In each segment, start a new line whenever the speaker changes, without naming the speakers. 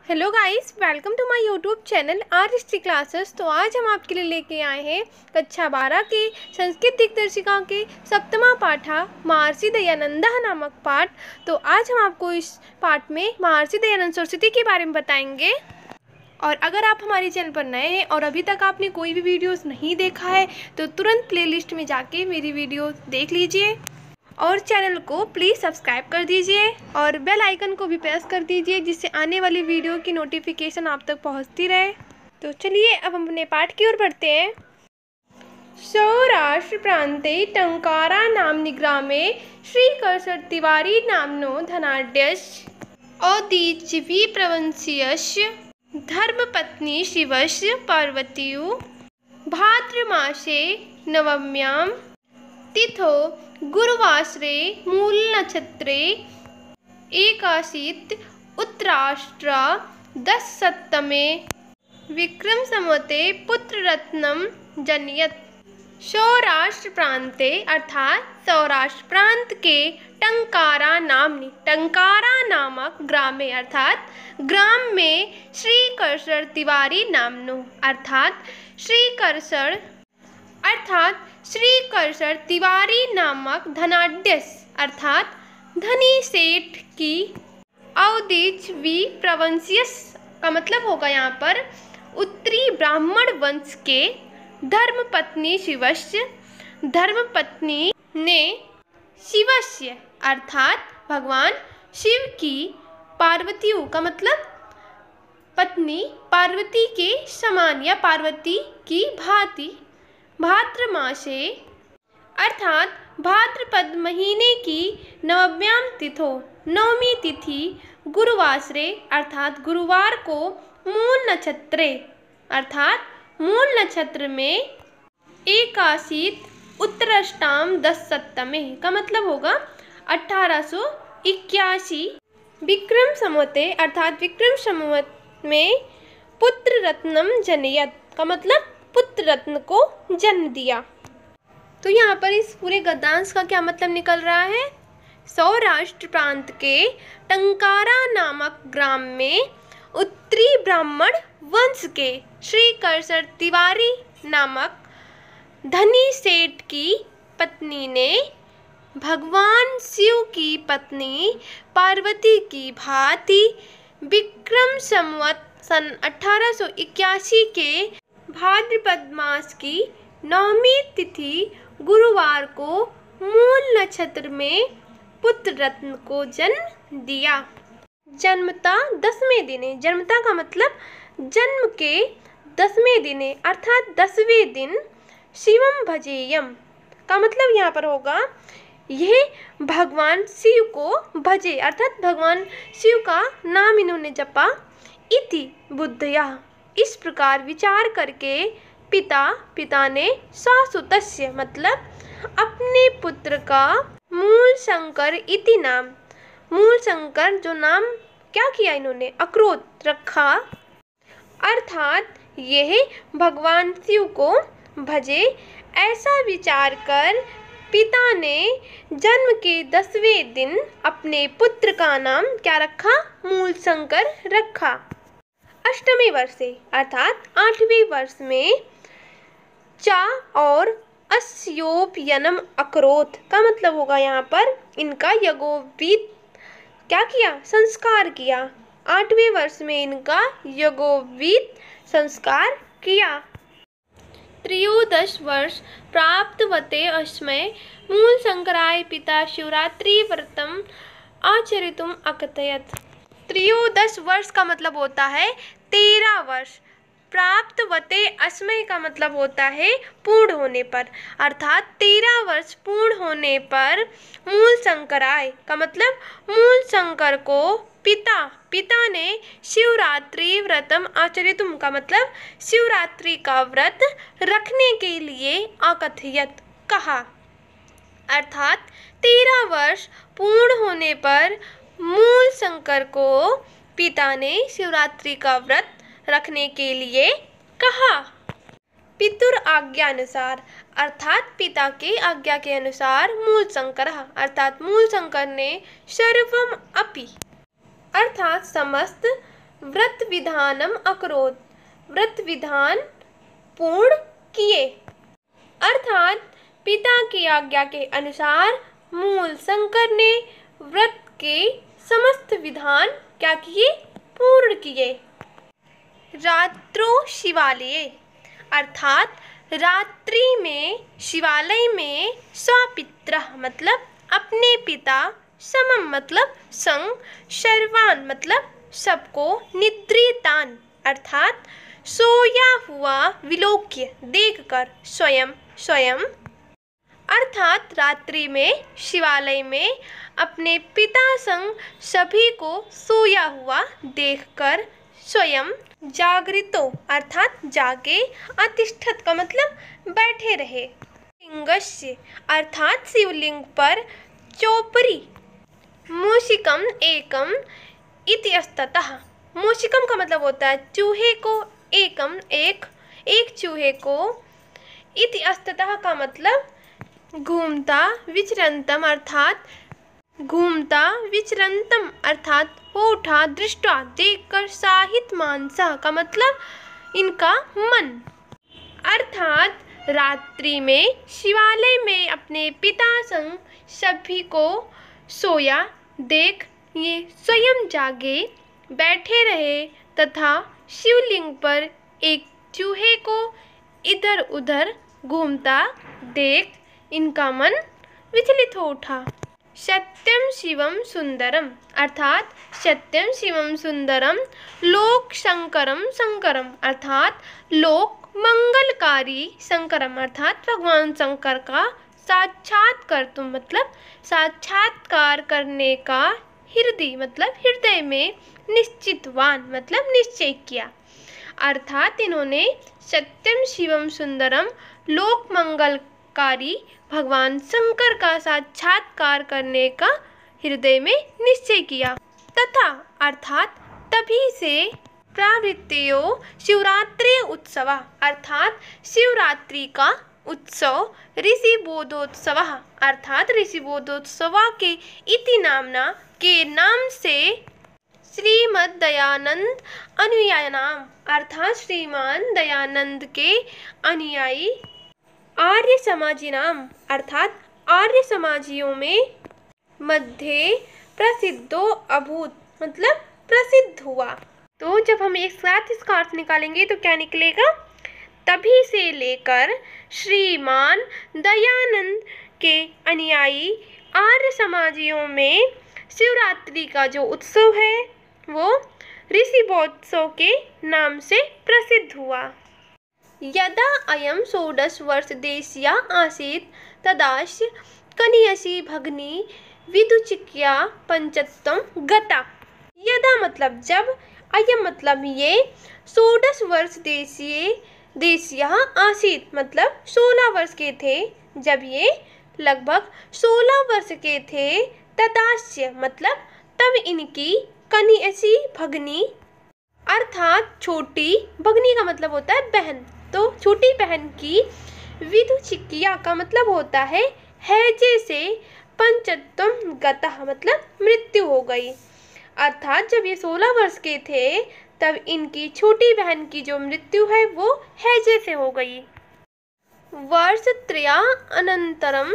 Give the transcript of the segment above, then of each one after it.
Hello guys, welcome to my YouTube channel R history classes. तो आज हम आपके लिए लेके आए हैं कक्षा 12 के संस्कृत दिग्दर्शिका के सप्तमा पाठा महर्षि दयानंद नामक पाठ। तो आज हम आपको इस पाठ में महर्षि दयानंद सरस्वती के बारे में बताएंगे। और अगर आप हमारे चैनल पर नए हैं और अभी तक आपने कोई भी वीडियोस नहीं देखा है तो तुरंत प्लेलिस्ट में जाके मेरी वीडियो देख लीजिए और चैनल को प्लीज़ सब्सक्राइब कर दीजिए और बेल आइकन को भी प्रेस कर दीजिए, जिससे आने वाली वीडियो की नोटिफिकेशन आप तक पहुंचती रहे। तो चलिए अब हम अपने पाठ की ओर बढ़ते हैं। सौराष्ट्र प्रांते टंकारा नाम्नि ग्रामे श्रीकर्सर तिवारी नाम्नो धनाढ्यस्य औदीच्यपि प्रवंशीयस्य धर्मपत्नी शिवस्य पार्वतीयो भाद्रमासे नवम्यां तिथो गुरुवासरे मूल नक्षत्रे एकाशीत उत्तराष्ट्रा 10 विक्रम संवते पुत्र रत्नम जनयत। सौराष्ट्र प्रांते अर्थात सौराष्ट्र प्रांत के टंकारा नामक ग्रामे अर्थात ग्राम में श्रीकर्सर तिवारी नामनो अर्थात श्रीकर्सर तिवारी नामक धनाढ्यस्य अर्थात धनी सेठ की औदीच्यपि प्रवंशीयस्य का मतलब होगा यहाँ पर उत्तरी ब्राह्मण वंश के धर्मपत्नी ने शिवस्य अर्थात भगवान शिव की पार्वतीयों का मतलब पत्नी पार्वती के समान या पार्वती की भांति भाद्र मासे अर्थात भाद्रपद महीने की नवम्याम तिथो नवमी तिथि गुरुवासरे अर्थात गुरुवार को मूल नक्षत्रे अर्थात मूल नक्षत्र में एकाशीत उत्तराष्टाम 10 का मतलब होगा 1881 विक्रम संवते अर्थात विक्रम संवत में पुत्र रत्नम जनयत का मतलब पुत्र रत्न को जन्म दिया। तो यहाँ पर इस पूरे गद्यांश का क्या मतलब निकल रहा है। सौराष्ट्र प्रांत के टंकारा नामक ग्राम में उत्तरी ब्राह्मण वंश के श्रीकर्सर तिवारी नामक धनी सेठ की पत्नी ने भगवान शिव की पत्नी पार्वती की भांति विक्रम संवत सन 1881 के भाद्रपद मास की नवमी तिथि गुरुवार को मूल नक्षत्र में पुत्र रत्न को जन्म दिया। जन्मता 10वें दिने जन्मता का मतलब जन्म के 10वें दिने अर्थात 10वें दिन शिवम भजेयम का मतलब यहाँ पर होगा यह भगवान शिव को भजे अर्थात भगवान शिव का नाम इन्होंने जपा। इति बुद्धया इस प्रकार विचार करके पिता ने सासुतस्य मतलब अपने पुत्र का मूल शंकर इति नाम मूल शंकर जो नाम क्या किया इन्होंने अक्रोत रखा अर्थात यह भगवान शिव को भजे। ऐसा विचार कर पिता ने जन्म के 10वें दिन अपने पुत्र का नाम क्या रखा मूल शंकर रखा। अष्टमी वर्षे अर्थात 8वें वर्ष में चा और अस्योपयनम अकरोत का मतलब होगा यहाँ पर इनका यज्ञोपवीत क्या किया संस्कार किया। 8वें वर्ष में इनका यज्ञोपवीत संस्कार किया। 13 वर्ष प्राप्तवते अस्मै मूल शंकराय पिता शिवरात्रि व्रतम आचरितुम अकथयत। 13 वर्ष का मतलब होता है 13 वर्ष। प्राप्तवते अस्मै का मतलब होता है पूर्ण होने पर अर्थात 13 वर्ष पूर्ण होने पर मूल शंकराय का मतलब मूल शंकर को पिता ने शिवरात्रि व्रतम आचरितुम का मतलब शिवरात्रि का व्रत रखने के लिए अकथयत कहा अर्थात 13 वर्ष पूर्ण होने पर मूल शंकर को पिता ने शिवरात्रि का व्रत रखने के लिए कहा। पितुर आज्ञा अनुसार अर्थात पिता के आज्ञा के अनुसार मूल शंकर अर्थात मूल शंकर ने सर्वम अपि अर्थात समस्त व्रत विधानम अकरोत्, व्रत विधान पूर्ण किए। अर्थात पिता की आज्ञा के अनुसार मूल शंकर ने व्रत के समस्त विधान क्या किए, पूर्ण किए। रात्रो शिवालये, अर्थात रात्रि में शिवालय में स्वपित्रः मतलब अपने पिता, समम मतलब संग, सर्वान मतलब सबको, निद्रितान अर्थात सोया हुआ, विलोक्य देखकर, स्वयं अर्थात रात्रि में शिवालय में अपने पिता संग सभी को सोया हुआ देखकर स्वयं जागृतो अर्थात जागे, अतिष्ठत का मतलब बैठे रहे। लिंगस्य अर्थात शिवलिंग पर चोपरी, मूषिकम एकम इति अस्ततः, मूषिकम का मतलब होता है चूहे को, एकम एक चूहे को, इति अस्ततः का मतलब घूमता, विचरंतम अर्थात घूमता, विचरंतम अर्थात हो उठा, दृष्टा देखकर, साहित मानसा का मतलब इनका मन, अर्थात रात्रि में शिवालय में अपने पिता संग सभी को सोया देख ये स्वयं जागे, बैठे रहे तथा शिवलिंग पर एक चूहे को इधर उधर घूमता देख इनका मन विचलित हो उठा। सत्यम शिवम सुंदरम अर्थात सत्यम शिवम सुंदरम, लोक शंकरम शंकरम अर्थात लोक मंगलकारी, शंकरम अर्थात भगवान शंकर का साक्षात्कार तुम मतलब साक्षात्कार करने का, हृदय मतलब हृदय में, निश्चितवान मतलब निश्चय किया, अर्थात इन्होंने सत्यम शिवम सुंदरम लोक मंगलकारी भगवान शंकर का साक्षात्कार करने का हृदय में निश्चय किया। तथा अर्थात तभी से प्रावृत्तियो शिवरात्रि उत्सव अर्थात शिवरात्रि का उत्सव, ऋषि बोधोत्सव अर्थात ऋषि बोधोत्सव के इति नामना के नाम से श्रीमद् दयानंद अनुयायिनाम अर्थात श्रीमान दयानंद के अनुयायी, आर्य समाजिनाम अर्थात आर्य समाजियों में, मध्य प्रसिद्धो अभूत मतलब प्रसिद्ध हुआ। तो जब हम एक साथ इसका अर्थ निकालेंगे तो क्या निकलेगा, तभी से लेकर श्रीमान दयानंद के अनुयायी आर्य समाजियों में शिवरात्रि का जो उत्सव है वो ऋषि बोधोत्सव के नाम से प्रसिद्ध हुआ। यदा अयं षोडश वर्ष देशीया आसीत् तदास्य कनियसी भगनी विदुचिक्या पंचत्वं गता। यदा मतलब जब, अयम मतलब ये, षोडश वर्ष देशीया आसीत् मतलब 16 वर्ष के थे जब ये, लगभग 16 वर्ष के थे, तदास्य मतलब तब इनकी, कनियसी भगनी अर्थात छोटी, भगनी का मतलब होता है बहन, तो छोटी बहन की, विदुचिक्या का मतलब होता है हैजे से, पंचत्वं गतः मतलब मृत्यु हो गई, अर्थात जब ये 16 वर्ष के थे तब इनकी छोटी बहन की जो मृत्यु है वो हैजे से हो गई। वर्ष त्रया अनंतरम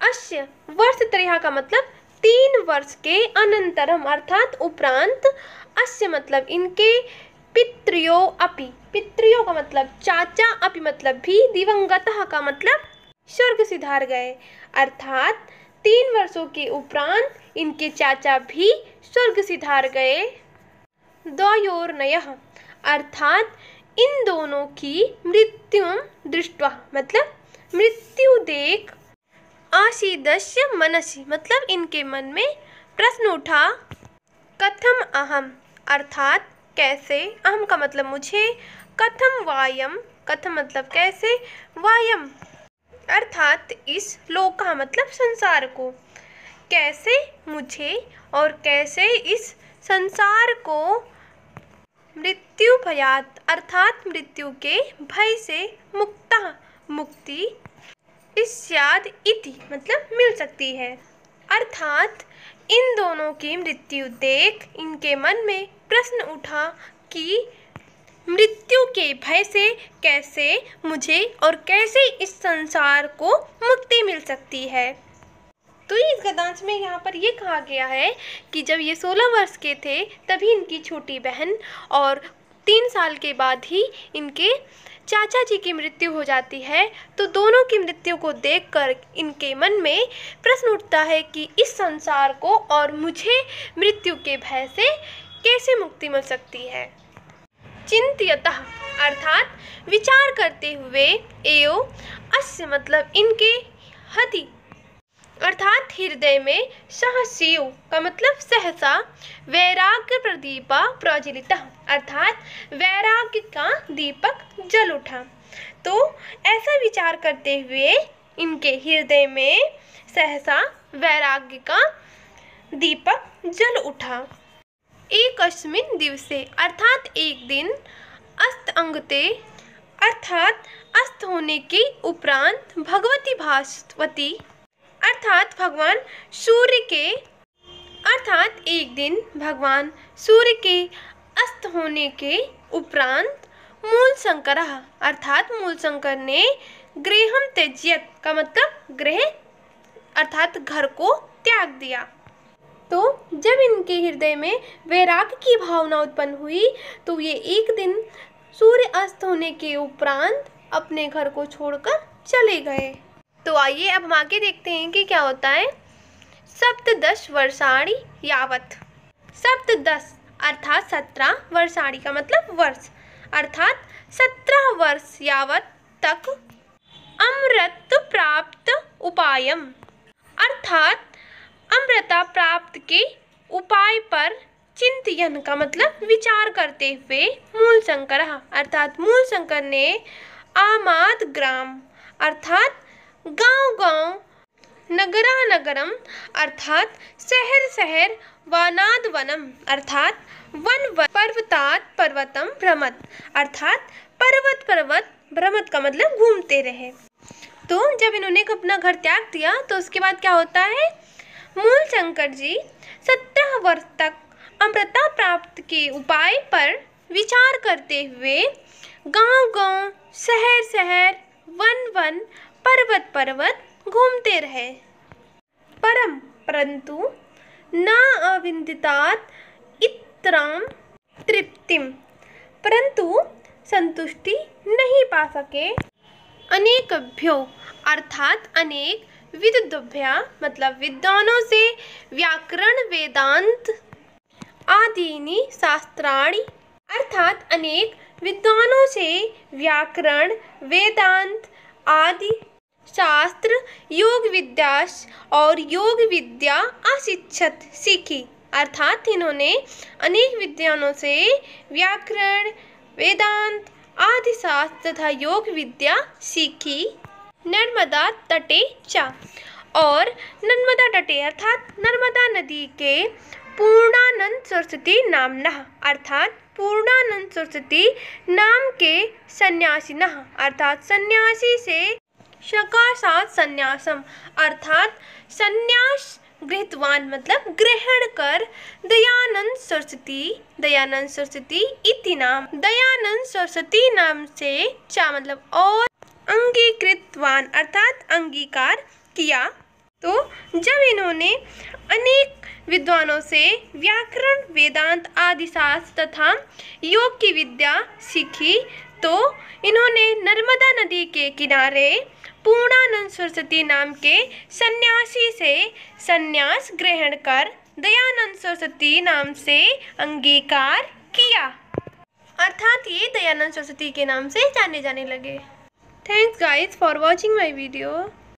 अस्य, वर्ष त्रया का मतलब 3 वर्ष के, अनंतरम अर्थात उपरांत, अस्य मतलब इनके, पितृयो अपि, पितृयो का मतलब चाचा, अपि मतलब भी, दिवंगतः का मतलब स्वर्ग सिधार गए, अर्थात 3 वर्षों के उपरांत इनके चाचा भी स्वर्ग सिधार गए। द्वयोर्नयः अर्थात इन दोनों की मृत्यु दृष्ट्वा मतलब मृत्यु देख, आसीदस्य मनसि मतलब इनके मन में प्रश्न उठा, कथम अहम अर्थात कैसे, अहम का मतलब मुझे, कथम वायम, कथम मतलब कैसे, वायम अर्थात इस लोक का मतलब संसार को, कैसे मुझे और कैसे इस संसार को, मृत्यु भयात अर्थात मृत्यु के भय से, मुक्ता मुक्ति, इस्याद इति मतलब मिल सकती है, अर्थात इन दोनों की मृत्यु देख इनके मन में प्रश्न उठा कि मृत्यु के भय से कैसे मुझे और कैसे इस संसार को मुक्ति मिल सकती है। तो इस गद्यांश में यहाँ पर ये कहा गया है कि जब ये 16 वर्ष के थे तभी इनकी छोटी बहन और 3 साल के बाद ही इनके चाचा जी की मृत्यु हो जाती है। तो दोनों की मृत्यु को देखकर इनके मन में प्रश्न उठता है कि इस संसार को और मुझे मृत्यु के भय से कैसे मुक्ति मिल सकती है। चिंत्यतः अर्थात विचार करते हुए, एवं अस्य मतलब इनके, हति अर्थात हृदय में, सहस्यु का मतलब सहसा, वैराग्य प्रदीपा प्रज्वलित अर्थात वैराग्य का दीपक जल उठा। तो ऐसा विचार करते हुए इनके हृदय में सहसा वैराग्य का दीपक जल उठा। एकस्मिन् दिवसे अर्थात एक दिन, अस्त अंगते अर्थात अस्त होने के उपरांत, भगवती भास्वती अर्थात भगवान सूर्य के, अर्थात एक दिन भगवान सूर्य के अस्त होने के उपरांत, मूल शंकर अर्थात मूल शंकर ने गृहम त्यज्यत का मतलब गृह अर्थात घर को त्याग दिया। तो जब इनके हृदय में वैराग्य की भावना उत्पन्न हुई तो ये एक दिन सूर्य अस्त होने के उपरांत अपने घर को छोड़कर चले गए। तो आइए अब हम आगे देखते हैं कि क्या होता है। सप्तदश वर्षाणि यावत, सप्तदश अर्थात 17 वर्षाणि का मतलब वर्ष अर्थात 17 वर्ष यावत तक, अमृत प्राप्त उपायम अर्थात अमृता प्राप्त के उपाय पर, चिंतन का मतलब विचार करते हुए, मूल शंकर अर्थात मूल शंकर ने, आमाद ग्राम अर्थात गांव गांव, नगरा नगरम अर्थात शहर शहर, वनाद वनम अर्थात वन वन, पर्वतात पर्वतम भ्रमत अर्थात पर्वत पर्वत, भ्रमत का मतलब घूमते रहे। तो जब इन्होंने अपना घर त्याग दिया तो उसके बाद क्या होता है, मूल शंकर जी 17 वर्ष तक अमृता प्राप्त के उपाय पर विचार करते हुए गांव गांव, शहर शहर, वन वन, पर्वत पर्वत घूमते रहे। परंतु न अविदितात इत्राम तृप्तिम, परंतु संतुष्टि नहीं पा सके। अनेकभ्यो अर्थात अनेक, विद्वद्भ्या मतलब विद्वानों से, व्याकरण वेदांत आदीनि शास्त्राणि अर्थात अनेक विद्वानों से व्याकरण वेदांत आदि शास्त्र, योग विद्या और योग विद्या अशिक्षत सीखी अर्थात इन्होंने अनेक विद्वानों से व्याकरण वेदांत आदि शास्त्र तथा योग विद्या सीखी। नर्मदा तटे च और नर्मदा तटे अर्थात नर्मदा नदी के, पूर्णानंद सरस्वती नामनः अर्थात पूर्णानंद सरस्वती नाम के, सन्यासिनः अर्थात सन्यासी से, सकाशात सन्यासम अर्थात सन्यास गृहीतवान मतलब ग्रहण कर, दयानंद सरस्वती इति नाम, दयानंद सरस्वती नाम से, चा मतलब और, अंगीकृतवान अर्थात अंगीकार किया। तो जब इन्होंने अनेक विद्वानों से व्याकरण वेदांत आदि शास्त्र तथा योग की विद्या सीखी तो इन्होंने नर्मदा नदी के किनारे पूर्णानंद सरस्वती नाम के सन्यासी से सन्यास ग्रहण कर दयानंद सरस्वती नाम से अंगीकार किया, अर्थात ये दयानंद सरस्वती के नाम से जाने जाने लगे। Thanks guys for watching my video.